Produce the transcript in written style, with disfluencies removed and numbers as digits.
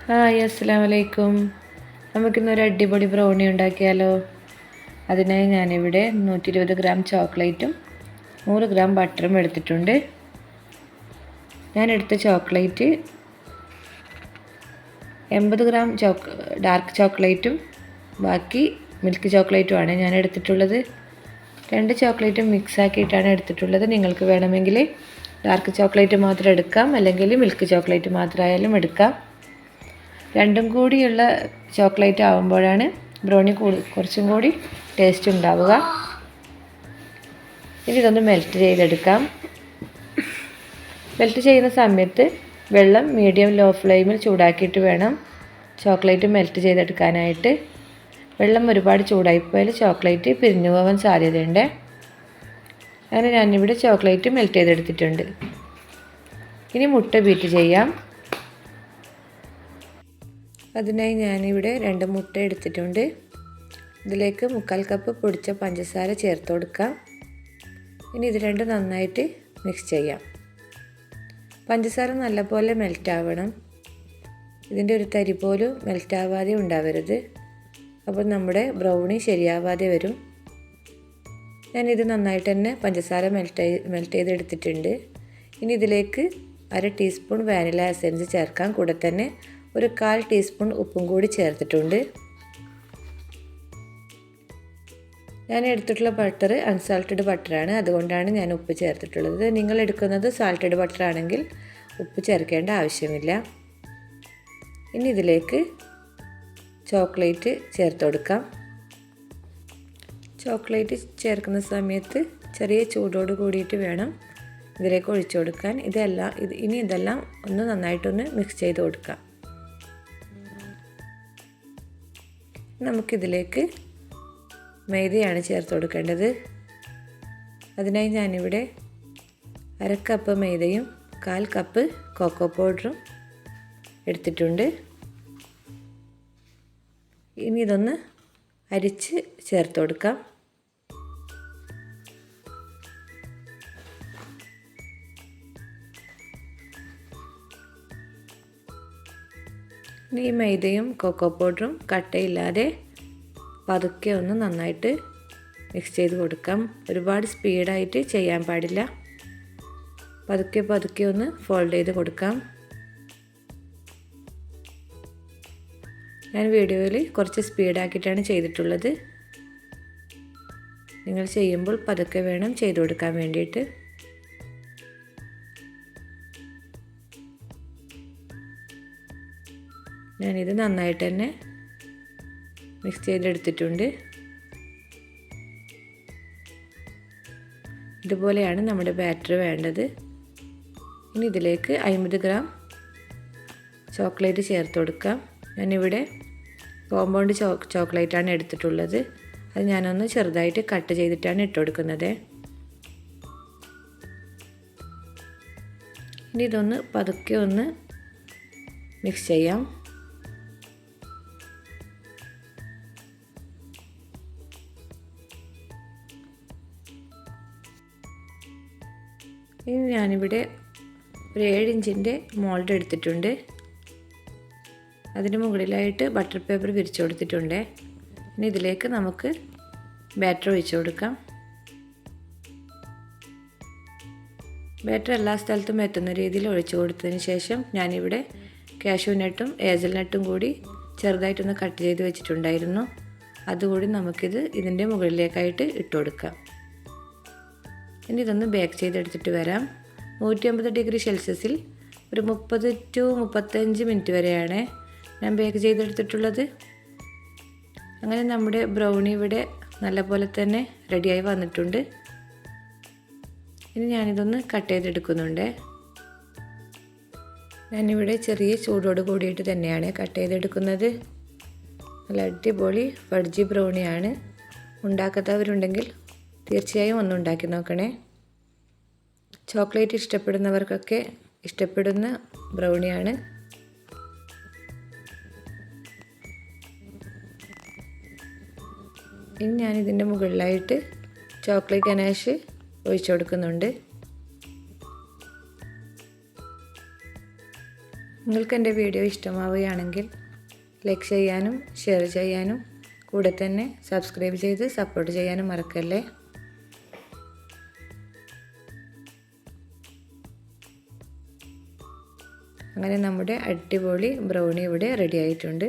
Hi അസ്സലാമു അലൈക്കും. നമുക്കിന്നൊരു അടിപൊളി ബ്രൗണി ഉണ്ടാക്കിയാലോ? അതിനായി ഞാനിവിടെ 120 ഗ്രാം ചോക്ലേറ്റും 100 ഗ്രാം ബട്ടറും എടുത്തിട്ടുണ്ട്. ഞാൻ എടുത്ത ചോക്ലേറ്റ് 80 ഗ്രാം ഡാർക്ക് ചോക്ലേറ്റും ബാക്കി മിൽക്ക് ചോക്ലേറ്റുമാണ് ഞാൻ എടുത്തിട്ടുള്ളത്. 2 ചോക്ലേറ്റും മിക്സ് ആക്കിയിട്ടാണ് എടുത്തിട്ടുള്ളത്. നിങ്ങൾക്ക് വേണമെങ്കിൽ ഡാർക്ക് ചോക്ലേറ്റ് മാത്രം എടുക്കാം, അല്ലെങ്കിൽ മിൽക്ക് ചോക്ലേറ്റ് മാത്രമായാലും എടുക്കാം. രണ്ടും കൂടിയുള്ള ചോക്ലേറ്റ് ആകുമ്പോഴാണ് ബ്രൗണി കുറച്ചും കൂടി ടേസ്റ്റ് ഉണ്ടാവുക. ഇനി ഇതൊന്ന് മെൽറ്റ് ചെയ്തെടുക്കാം. മെൽറ്റ് ചെയ്യുന്ന സമയത്ത് വെള്ളം മീഡിയം ലോ ഫ്ലെയിമിൽ ചൂടാക്കിയിട്ട് വേണം ചോക്ലേറ്റ് മെൽറ്റ് ചെയ്തെടുക്കാനായിട്ട്. വെള്ളം ഒരുപാട് ചൂടായിപ്പോയാൽ ചോക്ലേറ്റ് പിരിഞ്ഞു പോകാൻ സാധ്യതയുണ്ട്. അങ്ങനെ ഞാനിവിടെ ചോക്ലേറ്റ് മെൽറ്റ് ചെയ്തെടുത്തിട്ടുണ്ട്. ഇനി മുട്ട ബീറ്റ് ചെയ്യാം. അതിനായി ഞാനിവിടെ 2 മുട്ട എടുത്തിട്ടുണ്ട്. ഇതിലേക്ക് 1/4 കപ്പ് പൊടിച്ച പഞ്ചസാര ചേർത്ത് കൊടുക്കാം. ഇനി ഇത് രണ്ടും നന്നായിട്ട് മിക്സ് ചെയ്യാം. പഞ്ചസാര നല്ലപോലെ മെൽറ്റ് ആവണം. ഇതിൻ്റെ ഒരു തരി പോലും മെൽറ്റ് ആവാതെ ഉണ്ടാവരുത്. അപ്പോൾ നമ്മുടെ ബ്രൗണി ശരിയാവാതെ വരും. ഞാനിത് നന്നായിട്ട് തന്നെ പഞ്ചസാര മെൽറ്റ് ചെയ്തെടുത്തിട്ടുണ്ട്. ഇനി ഇതിലേക്ക് 1/2 ടീസ്പൂൺ വാനില എസൻസ് ചേർക്കാം. കൂടെ തന്നെ ഒരു 1/4 ടീസ്പൂൺ ഉപ്പും കൂടി ചേർത്തിട്ടുണ്ട്. ഞാൻ എടുത്തിട്ടുള്ള ബട്ടർ അൺസാൾട്ടഡ് ബട്ടറാണ്, അതുകൊണ്ടാണ് ഞാൻ ഉപ്പ് ചേർത്തിട്ടുള്ളത്. നിങ്ങൾ എടുക്കുന്നത് സാൾട്ടഡ് ബട്ടർ ആണെങ്കിൽ ഉപ്പ് ചേർക്കേണ്ട ആവശ്യമില്ല. ഇനി ഇതിലേക്ക് ചോക്ലേറ്റ് ചേർത്ത് കൊടുക്കാം. ചോക്ലേറ്റ് ചേർക്കുന്ന സമയത്ത് ചെറിയ ചൂടോട് കൂടിയിട്ട് വേണം ഇതിലേക്ക് ഒഴിച്ചു കൊടുക്കാൻ. ഇനി ഇതെല്ലാം ഒന്ന് നന്നായിട്ടൊന്ന് മിക്സ് ചെയ്ത് കൊടുക്കാം. നമുക്കിതിലേക്ക് മൈദയാണ് ചേർത്ത് കൊടുക്കേണ്ടത്. അതിനായി ഞാനിവിടെ 1/2 കപ്പ് മൈദയും 1/4 കപ്പ് കൊക്കോ പൗഡറും എടുത്തിട്ടുണ്ട്. ഇനി ഇതൊന്ന് അരിച്ച് ചേർത്ത് കൊടുക്കാം. ഈ മൈദയും കൊക്കോ പൗഡറും കട്ടയില്ലാതെ പതുക്കെ ഒന്ന് നന്നായിട്ട് മിക്സ് ചെയ്ത് കൊടുക്കാം. ഒരുപാട് സ്പീഡായിട്ട് ചെയ്യാൻ പാടില്ല. പതുക്കെ ഒന്ന് ഫോൾഡ് ചെയ്ത് കൊടുക്കാം. ഞാൻ വീഡിയോയിൽ കുറച്ച് സ്പീഡാക്കിയിട്ടാണ് ചെയ്തിട്ടുള്ളത്. നിങ്ങൾ ചെയ്യുമ്പോൾ പതുക്കെ വേണം ചെയ്ത് കൊടുക്കാൻ വേണ്ടിയിട്ട്. ഞാനിത് നന്നായിട്ട് തന്നെ മിക്സ് ചെയ്തെടുത്തിട്ടുണ്ട്. ഇതുപോലെയാണ് നമ്മുടെ ബാറ്റർ വേണ്ടത്. ഇനി ഇതിലേക്ക് 50 ഗ്രാം ചോക്ലേറ്റ് ചേർത്ത് കൊടുക്കാം. ഞാനിവിടെ കോമ്പൗണ്ട് ചോക്ലേറ്റാണ് എടുത്തിട്ടുള്ളത്. അത് ഞാനൊന്ന് ചെറുതായിട്ട് കട്ട് ചെയ്തിട്ടാണ് ഇട്ട് കൊടുക്കുന്നത്. ഇനി ഇതൊന്ന് പതുക്കെ ഒന്ന് മിക്സ് ചെയ്യാം. ഇനി ഞാനിവിടെ ഒരു 7 ഇഞ്ചിൻ്റെ മോൾഡ് എടുത്തിട്ടുണ്ട്. അതിന് മുകളിലായിട്ട് ബട്ടർ പേപ്പർ വിരിച്ചു കൊടുത്തിട്ടുണ്ട്. ഇനി ഇതിലേക്ക് നമുക്ക് ബാറ്റർ ഒഴിച്ചു കൊടുക്കാം. ബാറ്റർ എല്ലാ സ്ഥലത്തും എത്തുന്ന രീതിയിൽ ഒഴിച്ചു കൊടുത്തതിന് ശേഷം ഞാനിവിടെ കാഷ്യൂ നട്ടും ഏസൽ നട്ടും കൂടി ചെറുതായിട്ടൊന്ന് കട്ട് ചെയ്ത് വെച്ചിട്ടുണ്ടായിരുന്നു. അതുകൂടി ഇതിൻ്റെ മുകളിലേക്കായിട്ട് ഇട്ട് കൊടുക്കാം. ഇനി ഇതൊന്ന് ബേക്ക് ചെയ്തെടുത്തിട്ട് വരാം. 150 ഡിഗ്രി സെൽഷ്യസിൽ ഒരു 30 to 35 മിനിറ്റ് വരെയാണ് ഞാൻ ബേക്ക് ചെയ്തെടുത്തിട്ടുള്ളത്. അങ്ങനെ നമ്മുടെ ബ്രൗണി ഇവിടെ നല്ലപോലെ തന്നെ റെഡിയായി വന്നിട്ടുണ്ട്. ഇനി ഞാനിതൊന്ന് കട്ട് ചെയ്തെടുക്കുന്നുണ്ട്. ഞാനിവിടെ ചെറിയ ചൂടോട് കൂടിയിട്ട് തന്നെയാണ് കട്ട് ചെയ്തെടുക്കുന്നത്. നല്ല അടിപൊളി ഫഡ്ജി ബ്രൗണിയാണ്. ഉണ്ടാക്കാത്തവരുണ്ടെങ്കിൽ തീർച്ചയായും ഒന്ന് ഉണ്ടാക്കി നോക്കണേ. ചോക്ലേറ്റ് ഇഷ്ടപ്പെടുന്നവർക്കൊക്കെ ഇഷ്ടപ്പെടുന്ന ബ്രൗണിയാണ്. ഇനി ഞാനിതിൻ്റെ മുകളിലായിട്ട് ചോക്ലേറ്റ് ഗനാഷ് ഒഴിച്ചു കൊടുക്കുന്നുണ്ട്. നിങ്ങൾക്ക് എൻ്റെ വീഡിയോ ഇഷ്ടമാവുകയാണെങ്കിൽ ലൈക്ക് ചെയ്യാനും ഷെയർ ചെയ്യാനും കൂടെ തന്നെ സബ്സ്ക്രൈബ് ചെയ്ത് സപ്പോർട്ട് ചെയ്യാനും മറക്കല്ലേ. അങ്ങനെ നമ്മുടെ അടിപൊളി ബ്രൗണി ഇവിടെ റെഡി ആയിട്ടുണ്ട്.